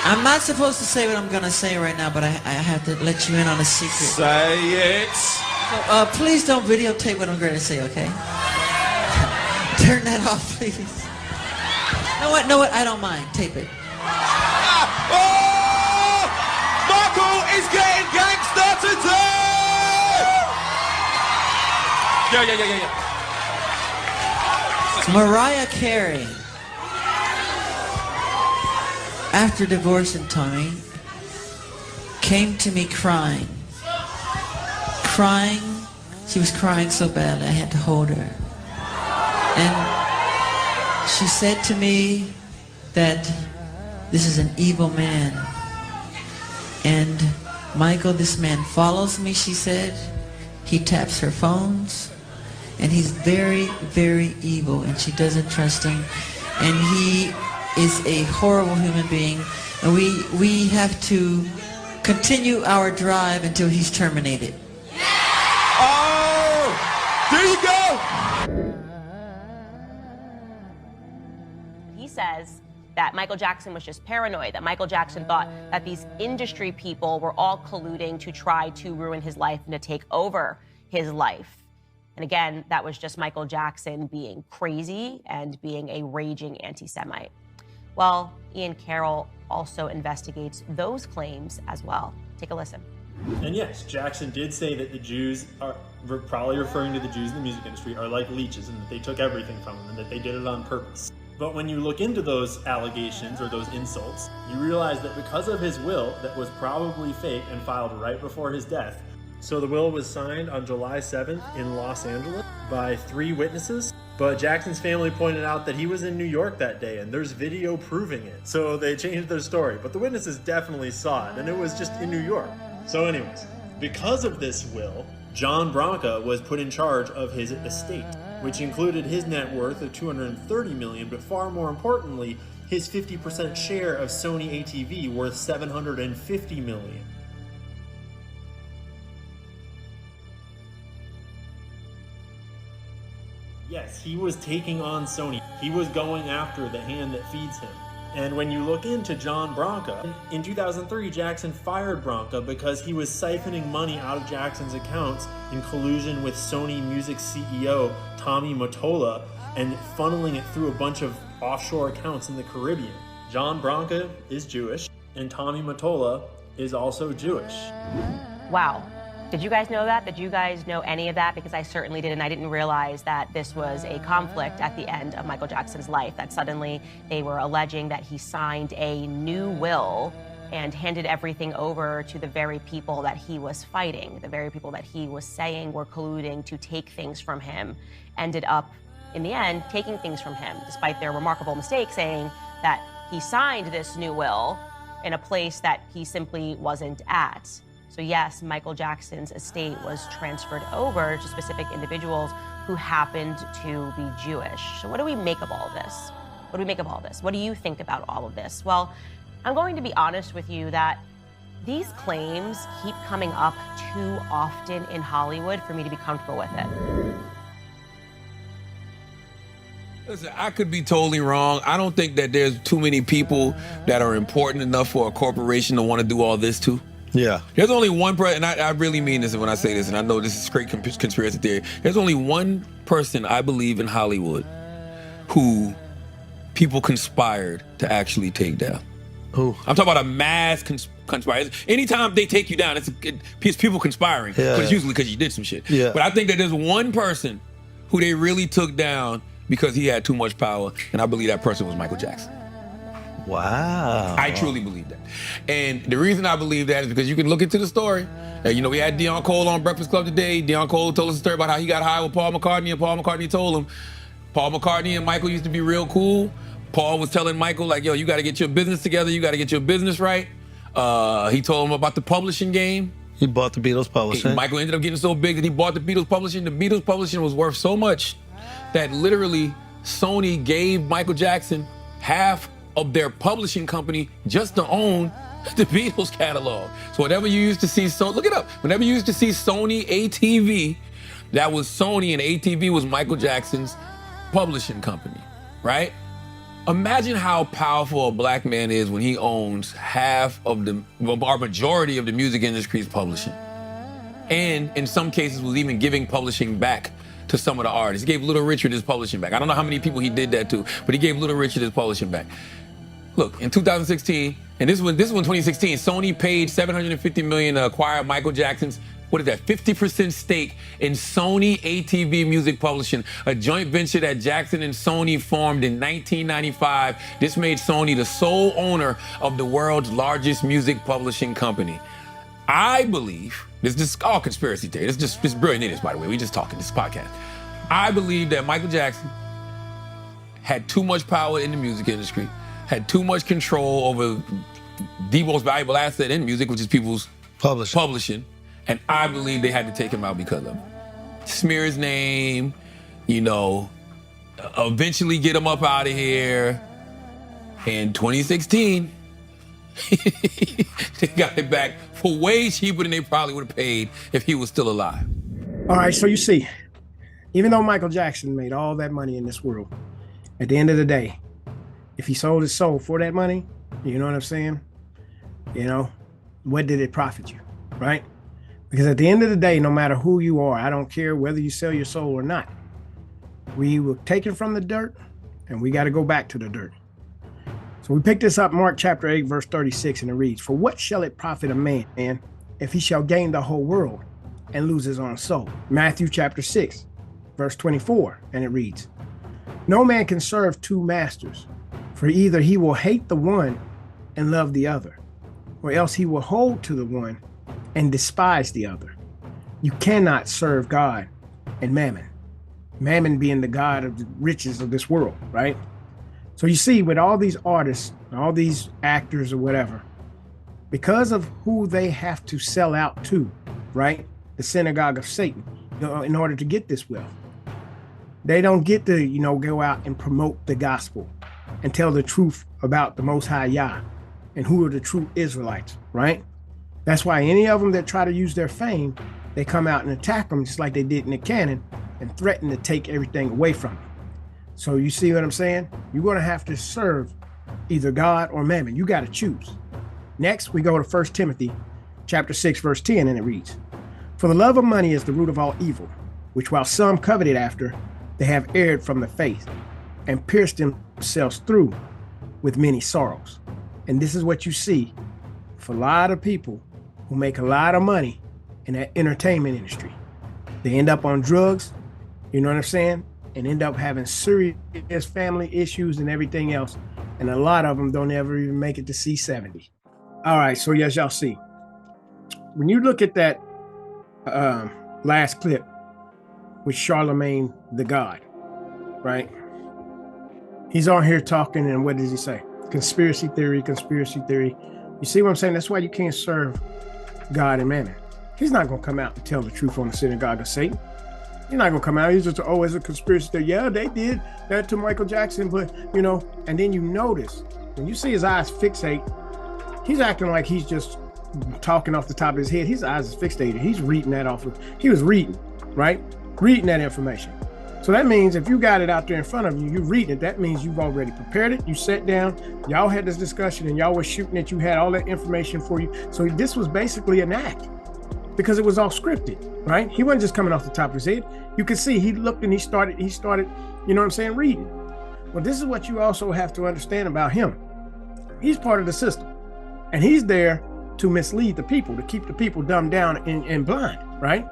I'm not supposed to say what I'm going to say right now, but I have to let you in on a secret. Say it. So, please don't videotape what I'm going to say, okay? Turn that off, please. No what? I don't mind. Tape it. Oh! Michael is getting gangster today! Yeah. Mariah Carey, after divorcing Tommy, came to me crying. She was crying so badly I had to hold her. And she said to me that this is an evil man. And Michael, this man follows me, she said. He taps her phones. And he's very, very evil, and she doesn't trust him. And he is a horrible human being. And we have to continue our drive until he's terminated. Oh! There you go! He says that Michael Jackson was just paranoid, that Michael Jackson thought that these industry people were all colluding to try to ruin his life and to take over his life. And again, that was just Michael Jackson being crazy and being a raging anti-Semite. Well, Ian Carroll also investigates those claims as well. Take a listen. And yes, Jackson did say that the Jews are, probably referring to the Jews in the music industry, are like leeches and that they took everything from them and that they did it on purpose. But when you look into those allegations or those insults, you realize that because of his will that was probably fake and filed right before his death. So the will was signed on July 7th in Los Angeles by 3 witnesses, but Jackson's family pointed out that he was in New York that day and there's video proving it. So they changed their story, but the witnesses definitely saw it and it was just in New York. So anyways, because of this will, John Branca was put in charge of his estate, which included his net worth of $230 million, but far more importantly, his 50% share of Sony ATV worth $750 million. Yes, he was taking on Sony. He was going after the hand that feeds him. And when you look into John Branca, in 2003, Jackson fired Branca because he was siphoning money out of Jackson's accounts in collusion with Sony Music CEO Tommy Mottola and funneling it through a bunch of offshore accounts in the Caribbean. John Branca is Jewish, and Tommy Mottola is also Jewish. Wow. Did you guys know that? Did you guys know any of that? Because I certainly did, and I didn't realize that this was a conflict at the end of Michael Jackson's life, that suddenly they were alleging that he signed a new will and handed everything over to the very people that he was fighting, the very people that he was saying were colluding to take things from him, ended up, in the end, taking things from him, despite their remarkable mistake saying that he signed this new will in a place that he simply wasn't at. So yes, Michael Jackson's estate was transferred over to specific individuals who happened to be Jewish. So what do we make of all of this? What do we make of all of this? What do you think about all of this? Well, I'm going to be honest with you that these claims keep coming up too often in Hollywood for me to be comfortable with it. Listen, I could be totally wrong. I don't think that there's too many people that are important enough for a corporation to want to do all this to. Yeah. There's only one person, and I really mean this when I say this, and I know this is straight conspiracy theory. There's only one person I believe in Hollywood who people conspired to actually take down. Who? I'm talking about a mass conspiracy. Anytime they take you down, it's people conspiring. Yeah. But it's usually because you did some shit. Yeah. But I think that there's one person who they really took down because he had too much power, and I believe that person was Michael Jackson. Wow. I truly believe that. And the reason I believe that is because you can look into the story. You know, we had Deion Cole on Breakfast Club today. Deion Cole told us a story about how he got high with Paul McCartney, and Paul McCartney told him, Paul McCartney and Michael used to be real cool. Paul was telling Michael, like, yo, you got to get your business together. You got to get your business right. He told him about the publishing game. He bought the Beatles publishing. Michael ended up getting so big that he bought the Beatles publishing. The Beatles publishing was worth so much that literally Sony gave Michael Jackson half of their publishing company just to own the Beatles catalog. So whenever you used to see, look it up. Whenever you used to see Sony ATV, that was Sony, and ATV was Michael Jackson's publishing company, right? Imagine how powerful a black man is when he owns half of or majority of the music industry's publishing. And in some cases was even giving publishing back to some of the artists. He gave Little Richard his publishing back. I don't know how many people he did that to, but he gave Little Richard his publishing back. Look, in 2016, and this was in 2016, Sony paid $750 million to acquire Michael Jackson's, 50% stake in Sony ATV Music Publishing, a joint venture that Jackson and Sony formed in 1995. This made Sony the sole owner of the world's largest music publishing company. I believe, this is all conspiracy theory, this is brilliant idiots, by the way, we just talking, this podcast. I believe that Michael Jackson had too much power in the music industry, had too much control over the most valuable asset in music, which is people's publishing. And I believe they had to take him out because of it. Smear his name, eventually get him up out of here. In 2016, they got it back for way cheaper than they probably would have paid if he was still alive. All right, so you see, even though Michael Jackson made all that money in this world, at the end of the day, if he sold his soul for that money, you know what I'm saying? What did it profit you, right? Because at the end of the day, no matter who you are, I don't care whether you sell your soul or not, we were taken from the dirt and we got to go back to the dirt. So we pick this up, Mark chapter 8, verse 36, and it reads, "For what shall it profit a man if he shall gain the whole world and lose his own soul?" Matthew chapter 6, verse 24, and it reads, "No man can serve two masters, for either he will hate the one and love the other, or else he will hold to the one and despise the other. You cannot serve God and mammon." Mammon being the god of the riches of this world, right? So you see, with all these artists, all these actors or whatever, because of who they have to sell out to, right? The synagogue of Satan, in order to get this wealth. They don't get to, go out and promote the gospel and tell the truth about the Most High Yah and who are the true Israelites, right? That's why any of them that try to use their fame, they come out and attack them just like they did in the canon and threaten to take everything away from them. So you see what I'm saying? You're going to have to serve either God or mammon. You got to choose. Next, we go to 1 Timothy chapter 6, verse 10, and it reads, "For the love of money is the root of all evil, which while some coveted after, they have erred from the faith and pierced themselves through with many sorrows." And this is what you see for a lot of people who make a lot of money in that entertainment industry. They end up on drugs, you know what I'm saying? And end up having serious family issues and everything else. And a lot of them don't ever even make it to C70. All right, so as y'all see, when you look at that last clip with Charlemagne the God, right? He's on here talking, and what does he say? Conspiracy theory, conspiracy theory. You see what I'm saying? That's why you can't serve God and mammon. He's not going to come out and tell the truth on the synagogue of Satan. He's not going to come out. He's just, it's a conspiracy theory. Yeah, they did that to Michael Jackson, but, and then you notice, when you see his eyes fixate, he's acting like he's just talking off the top of his head. His eyes is fixated. He's reading that he was reading, right? Reading that information. So that means if you got it out there in front of you, you're reading it, that means you've already prepared it. You sat down, y'all had this discussion, and y'all were shooting it. You had all that information for you. So this was basically an act because it was all scripted, right? He wasn't just coming off the top of his head. You could see he looked and he started, you know what I'm saying, reading. Well, this is what you also have to understand about him. He's part of the system. And he's there to mislead the people, to keep the people dumbed down and blind, right?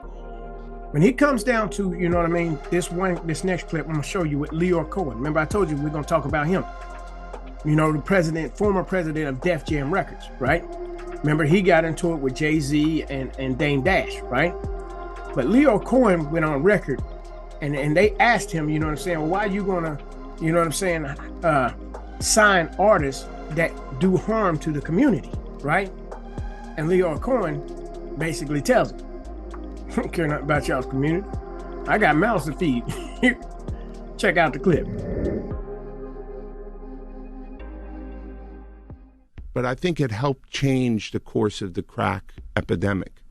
When he comes down to, you know what I mean, this next clip, I'm gonna show you with Leor Cohen. Remember I told you we're gonna talk about him. You know, the former president of Def Jam Records, right? Remember he got into it with Jay-Z and Dame Dash, right? But Leor Cohen went on record and they asked him, you know what I'm saying, well, why are you gonna, you know what I'm saying, sign artists that do harm to the community, right? And Leor Cohen basically tells him, I don't care nothing about y'all's community. I got mouths to feed. Check out the clip. But I think it helped change the course of the crack epidemic.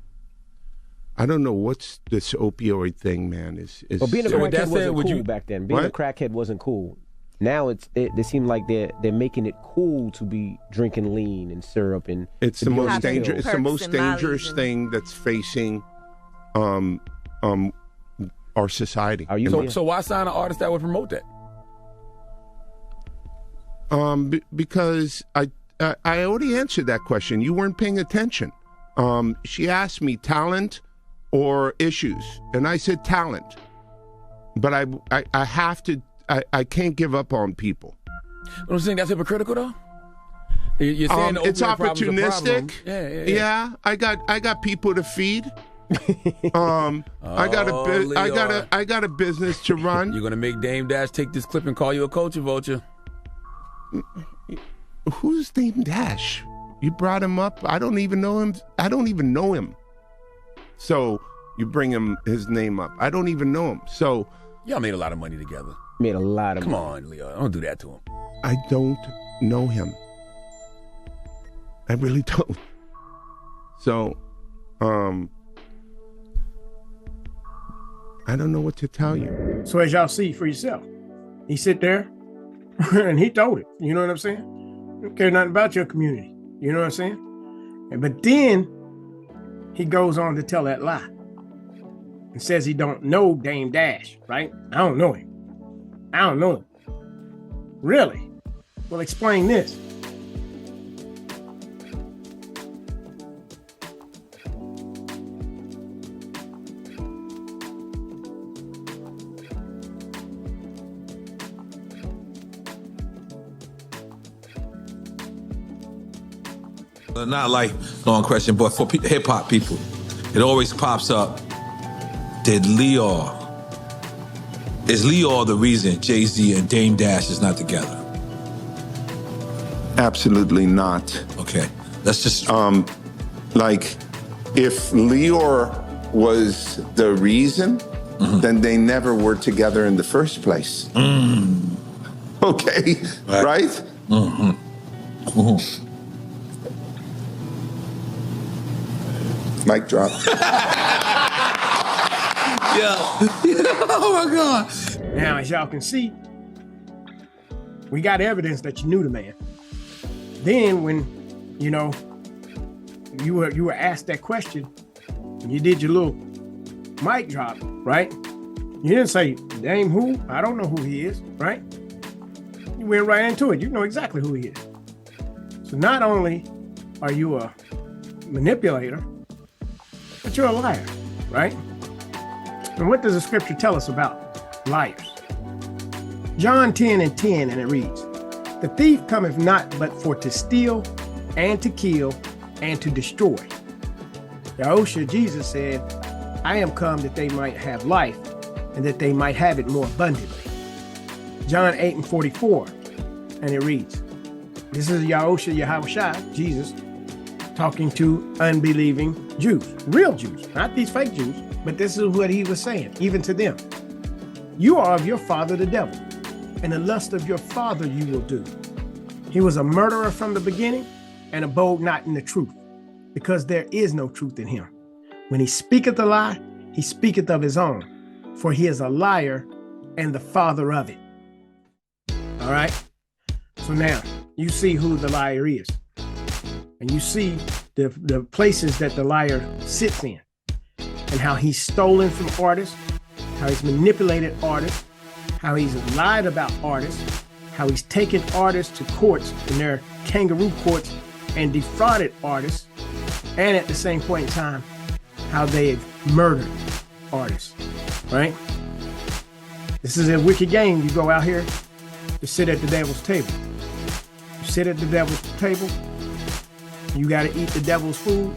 I don't know what's this opioid thing, man. Well, being a crackhead wasn't cool back then. Being a crackhead wasn't cool. Now they seem like they're making it cool to be drinking lean and syrup and it's the most dangerous. It's the most dangerous thing that's facing our society. So why sign an artist that would promote that? Because I already answered that question. You weren't paying attention. She asked me talent or issues, and I said talent. But I have to. I can't give up on people. But I'm saying that's hypocritical, though. You're saying the it's opportunistic. Yeah. I got people to feed. I got a business to run. You're gonna make Dame Dash take this clip and call you a culture vulture. Who's Dame Dash? You brought him up. I don't even know him. So you bring his name up. I don't even know him. So y'all made a lot of money together. Made a lot of money. Come on, Leo. Don't do that to him. I don't know him. I really don't. So, I don't know what to tell you. So as y'all see for yourself, he sit there and he told it. You know what I'm saying? Don't care nothing about your community. You know what I'm saying? But then he goes on to tell that lie and says he don't know Dame Dash, right? I don't know him. Really? Well, explain this. Not like long question, but for hip hop people, it always pops up. Is Leor the reason Jay-Z and Dame Dash is not together? Absolutely not. Okay, let's just like if Leor was the reason, then they never were together in the first place. Okay, right? Mic drop. Oh my God. Now, as y'all can see, we got evidence that you knew the man. Then when, you know, you were asked that question, and you did your little mic drop, right? You didn't say, Dame who? I don't know who he is, right? You went right into it. You know exactly who he is. So not only are you a manipulator, but you're a liar, right? And what does the scripture tell us about liars? John 10:10, and it reads, "The thief cometh not but for to steal and to kill and to destroy." Yahushua, Jesus said, "I am come that they might have life and that they might have it more abundantly." John 8:44, and it reads, this is Yahushua, Yahushua, Jesus, talking to unbelieving Jews, real Jews, not these fake Jews, but this is what he was saying, even to them. "You are of your father the devil, and the lust of your father you will do. He was a murderer from the beginning and abode not in the truth, because there is no truth in him. When he speaketh a lie, he speaketh of his own, for he is a liar and the father of it." All right? So now you see who the liar is. And you see the places that the liar sits in, and how he's stolen from artists, how he's manipulated artists, how he's lied about artists, how he's taken artists to courts in their kangaroo courts and defrauded artists, and at the same point in time, how they've murdered artists, right? This is a wicked game. You go out here to sit at the devil's table. You sit at the devil's table, you got to eat the devil's food,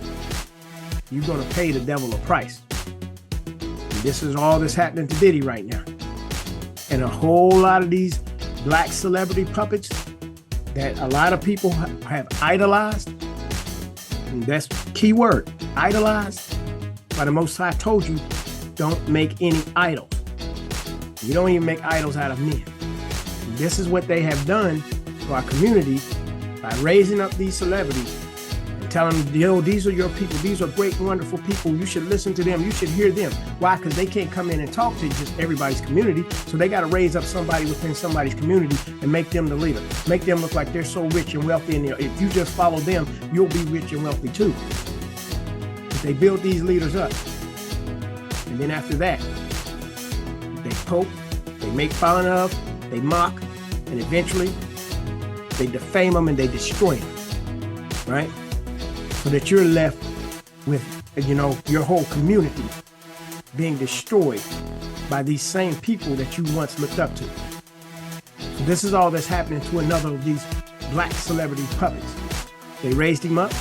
you're going to pay the devil a price. And this is all that's happening to Diddy right now. And a whole lot of these black celebrity puppets that a lot of people have idolized, and that's key word, idolized, by the Most High told you, don't make any idols. You don't even make idols out of men. And this is what they have done to our community by raising up these celebrities and telling them, yo, these are your people. These are great, wonderful people. You should listen to them. You should hear them. Why? Because they can't come in and talk to just everybody's community. So they got to raise up somebody within somebody's community and make them the leader. Make them look like they're so rich and wealthy. And if you just follow them, you'll be rich and wealthy too. But they build these leaders up. And then after that, they poke, they make fun of, they mock, and eventually they defame them and they destroy them, right? So that you're left with, your whole community being destroyed by these same people that you once looked up to. So this is all that's happening to another of these black celebrity puppets. They raised him up.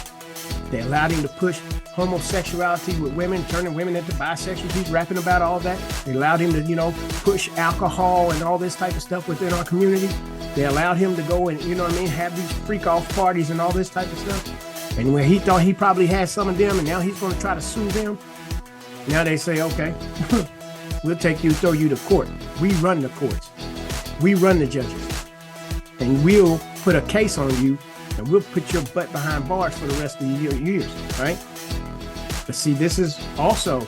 They allowed him to push homosexuality with women, turning women into bisexuals. He's rapping about all that. They allowed him to, push alcohol and all this type of stuff within our community. They allowed him to go and, have these freak off parties and all this type of stuff. And when he thought he probably had some of them and now he's going to try to sue them, now they say, okay, we'll throw you to court. We run the courts. We run the judges. And we'll put a case on you and we'll put your butt behind bars for the rest of your years, right? But see, this is also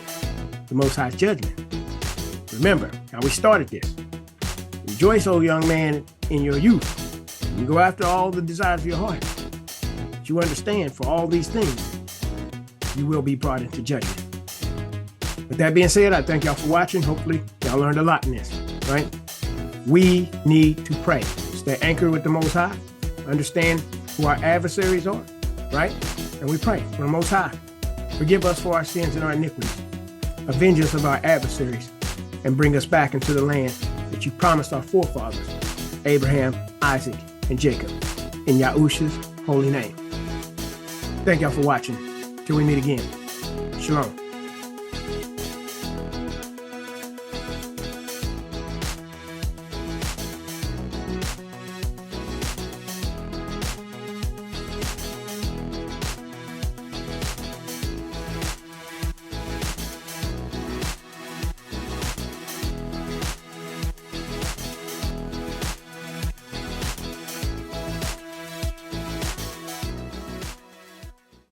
the Most High's judgment. Remember how we started this. Rejoice, O young man, in your youth. You go after all the desires of your heart. But you understand, for all these things, you will be brought into judgment. With that being said, I thank y'all for watching. Hopefully, y'all learned a lot in this, right? We need to pray. Stay anchored with the Most High. Understand who our adversaries are, right? And we pray for the Most High. Forgive us for our sins and our iniquities. Avenge us of our adversaries and bring us back into the land that you promised our forefathers, Abraham, Isaac, and Jacob, in Yahushua's holy name. Thank y'all for watching. Till we meet again. Shalom.